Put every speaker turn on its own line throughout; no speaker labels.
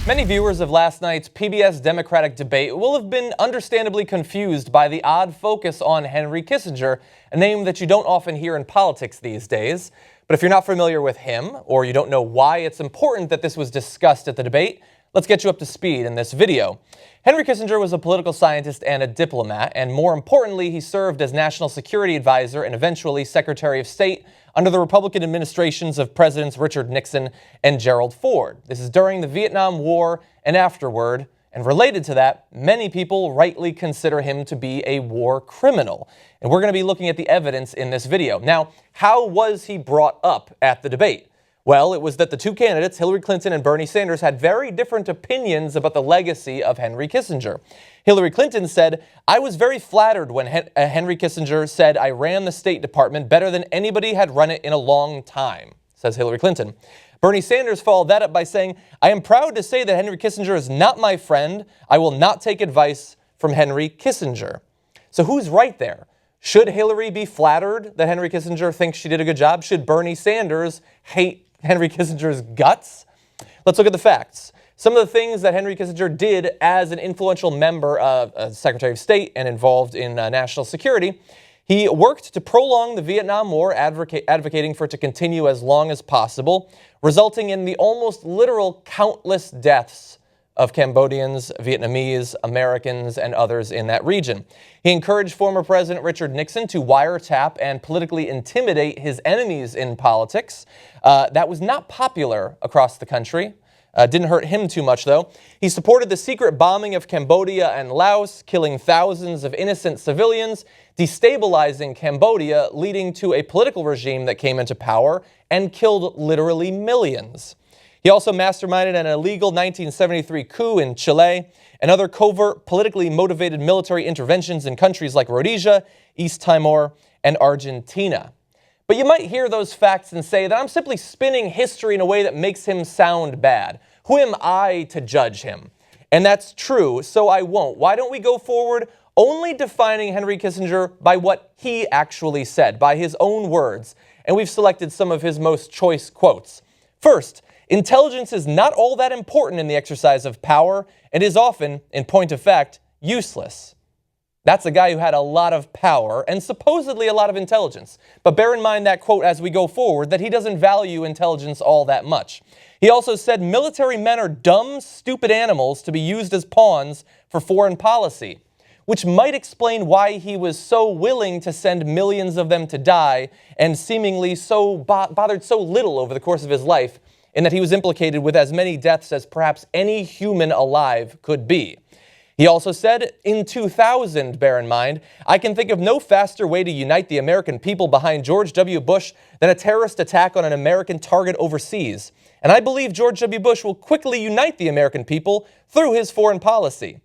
Many viewers of last night's PBS Democratic Debate will have been understandably confused by the odd focus on Henry Kissinger, a name that you don't often hear in politics these days. But if you're not familiar with him, or you don't know why it's important that this was discussed at the debate, let's get you up to speed in this video. Henry Kissinger was a political scientist and a diplomat, and more importantly, he served as National Security Advisor and eventually Secretary of State under the Republican administrations of Presidents Richard Nixon and Gerald Ford. This is during the Vietnam War and afterward, and related to that, many people rightly consider him to be a war criminal. And we're going to be looking at the evidence in this video. Now, how was he brought up at the debate? Well, it was that the two candidates, Hillary Clinton and Bernie Sanders, had very different opinions about the legacy of Henry Kissinger. Hillary Clinton said, "I was very flattered when Henry Kissinger said I ran the State Department better than anybody had run it in a long time," says Hillary Clinton. Bernie Sanders followed that up by saying, "I am proud to say that Henry Kissinger is not my friend. I will not take advice from Henry Kissinger." So who's right there? Should Hillary be flattered that Henry Kissinger thinks she did a good job? Should Bernie Sanders hate Henry Kissinger's guts? Let's look at the facts. Some of the things that Henry Kissinger did as an influential member of Secretary of State and involved in national security. He worked to prolong the Vietnam War, advocating for it to continue as long as possible, resulting in the almost literal countless deaths of Cambodians, Vietnamese, Americans, and others in that region. He encouraged former President Richard Nixon to wiretap and politically intimidate his enemies in politics. That was not popular across the country. Didn't hurt him too much, though. He supported the secret bombing of Cambodia and Laos, killing thousands of innocent civilians, destabilizing Cambodia, leading to a political regime that came into power and killed literally millions. He also masterminded an illegal 1973 coup in Chile and other covert, politically motivated military interventions in countries like Rhodesia, East Timor, and Argentina. But you might hear those facts and say that I'm simply spinning history in a way that makes him sound bad. Who am I to judge him? And that's true, so I won't. Why don't we go forward only defining Henry Kissinger by what he actually said, by his own words? And we've selected some of his most choice quotes. First, intelligence is not all that important in the exercise of power and is often, in point of fact, useless. That's a guy who had a lot of power and supposedly a lot of intelligence. But bear in mind that quote as we go forward, that he doesn't value intelligence all that much. He also said military men are dumb, stupid animals to be used as pawns for foreign policy, which might explain why he was so willing to send millions of them to die and seemingly so bothered so little over the course of his life, in that he was implicated with as many deaths as perhaps any human alive could be. He also said, in 2000, bear in mind, "I can think of no faster way to unite the American people behind George W. Bush than a terrorist attack on an American target overseas. And I believe George W. Bush will quickly unite the American people through his foreign policy."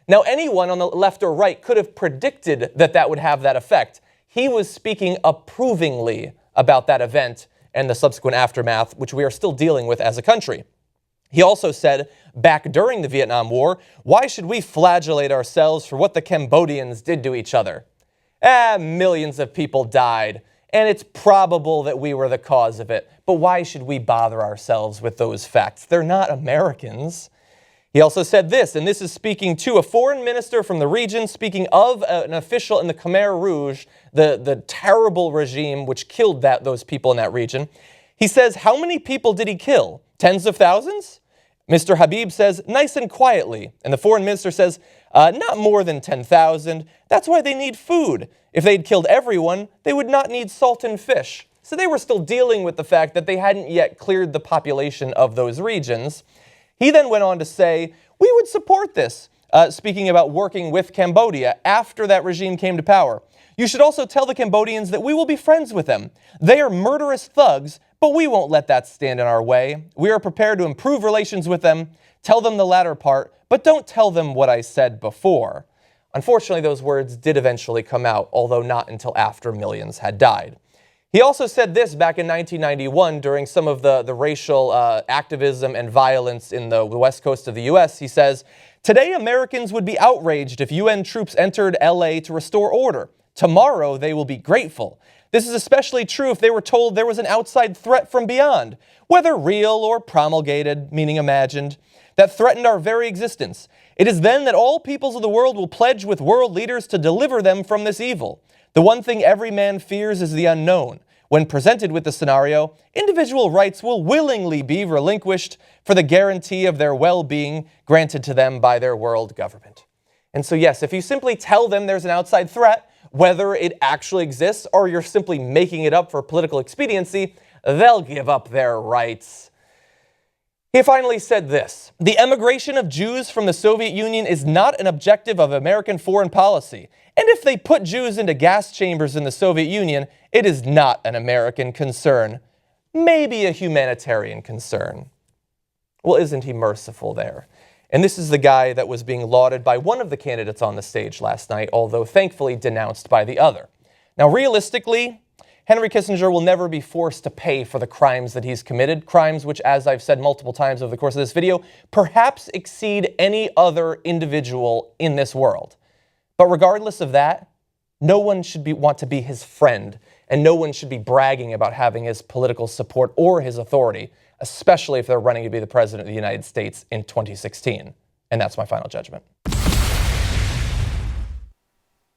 Now, anyone on the left or right could have predicted that that would have that effect. He was speaking approvingly about that event and the subsequent aftermath, which we are still dealing with as a country. He also said, back during the Vietnam War, "Why should we flagellate ourselves for what the Cambodians did to each other? Millions of people died, and it's probable that we were the cause of it. But why should we bother ourselves with those facts? They're not Americans." He also said this, and this is speaking to a foreign minister from the region, speaking of an official in the Khmer Rouge, the terrible regime which killed those people in that region. He says, "How many people did he kill? Tens of thousands?" Mr. Habib says, "Nice and quietly." And the foreign minister says, "Not more than 10,000. That's why they need food. If they'd killed everyone, they would not need salt and fish." So they were still dealing with the fact that they hadn't yet cleared the population of those regions. He then went on to say, "We would support this," speaking about working with Cambodia after that regime came to power. "You should also tell the Cambodians that we will be friends with them. They are murderous thugs, but we won't let that stand in our way. We are prepared to improve relations with them. Tell them the latter part, but don't tell them what I said before." Unfortunately, those words did eventually come out, although not until after millions had died. He also said this back in 1991 during some of the racial activism and violence in the west coast of the U.S. He says, "Today, Americans would be outraged if UN troops entered L.A. to restore order. Tomorrow, they will be grateful. This is especially true if they were told there was an outside threat from beyond, whether real or promulgated, meaning imagined, that threatened our very existence. It is then that all peoples of the world will pledge with world leaders to deliver them from this evil. The one thing every man fears is the unknown. When presented with the scenario, individual rights will willingly be relinquished for the guarantee of their well-being granted to them by their world government. And so yes, if you simply tell them there's an outside threat, whether it actually exists or you're simply making it up for political expediency, they'll give up their rights. He finally said this: "The emigration of Jews from the Soviet Union is not an objective of American foreign policy. And if they put Jews into gas chambers in the Soviet Union, it is not an American concern. Maybe a humanitarian concern." Well, isn't he merciful there? And this is the guy that was being lauded by one of the candidates on the stage last night, although thankfully denounced by the other. Now, realistically, Henry Kissinger will never be forced to pay for the crimes that he's committed, crimes which, as I've said multiple times over the course of this video, perhaps exceed any other individual in this world. But regardless of that, no one should want to be his friend, and no one should be bragging about having his political support or his authority, especially if they're running to be the president of the United States in 2016. And that's my final judgment.